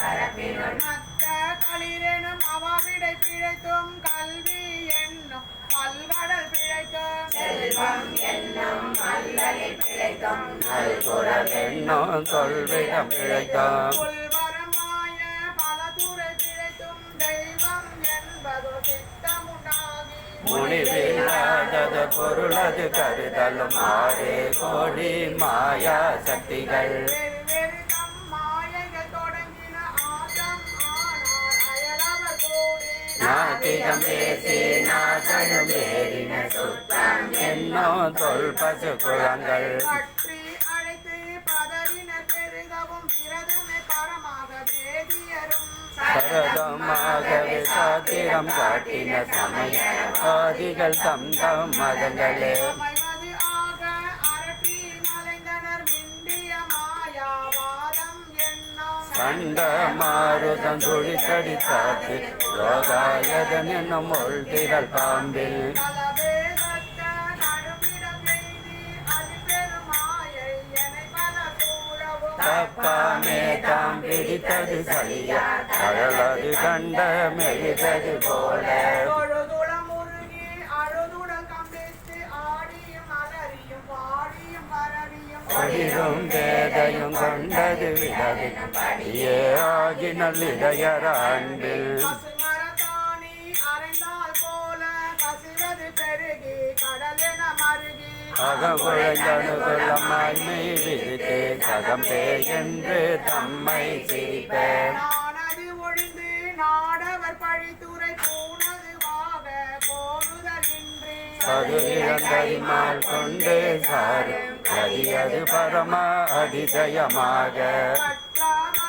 மத்த களிரெனும் அவாவிடை பிழைத்தும் கல்வி என்னும் பல்கடல் பிழைத்தும் செல்வம் என்னும் மல்லலில் பிழைத்தும் நல்குறம் என்னும் சொல்விடம் பிழைத்தும் புல்வரமாய பல துறை பிழைத்தும் தெய்வம் என்பதோ சித்தமுண்டாகி முடிவில்லாதது பொருளது கருதலும் 6 கோடி மாயா சக்திகள் வெவ்வேறு தம் மாயைகள் தொடங்கின ஆட்டம் ஆனார் அயலவர் கூடி நாட்டிடம் பேசி நாசனும் ஏறின சுத்தம் என்னும் தொல் பசு குளங்கள் பற்றி அழைத்து பதவினர் பெருகவும் விரதமே பரமாக வேதியரும் சரதமாகவே சாத்திரம் காட்டின சமயவாதிகள் தம் தம் மதங்களே அமைவது ஆக அரற்றி மலைந்தனர் மிண்டிய மாயாவாதம் என்னும் கண்ட மாருதம் துழித்தடி சாத்து யோகாயதன் என்னும் ஒழ்திகள் பாம்பில் கலபேதத்த நடுமிடம் எய்தி அதிபெரும் மாயை எனை பல சூழவும் தப்பாமே தாம் பிடித்தது சலியா கடலது கண்ட மெழுகது போல தொழுதுளம் உருகி அழுதுடன் கம்பித்து ஆடியும் அலறியும் பாடியும் பரவியும் படிரும் வேதையும் கொண்டது விடது படியே ஆகி நல்லிடையர் அன்பில் பசுமரத்தாணி அரைந்தால் போல கசிவது பெருகி கடலென மருகி அகங்குழந்தணுகுளமாய் மெய் விரித்து சகம்பே என்று தம்மை சிரிப்பேன் நானது ஒழிந்து நாடவர் பழித்துறை பூனதுவாக போடுதலின்றி பதுவிழந்தரிமால் கொண்டு சாரும் கரியது பரம அதிசயமாக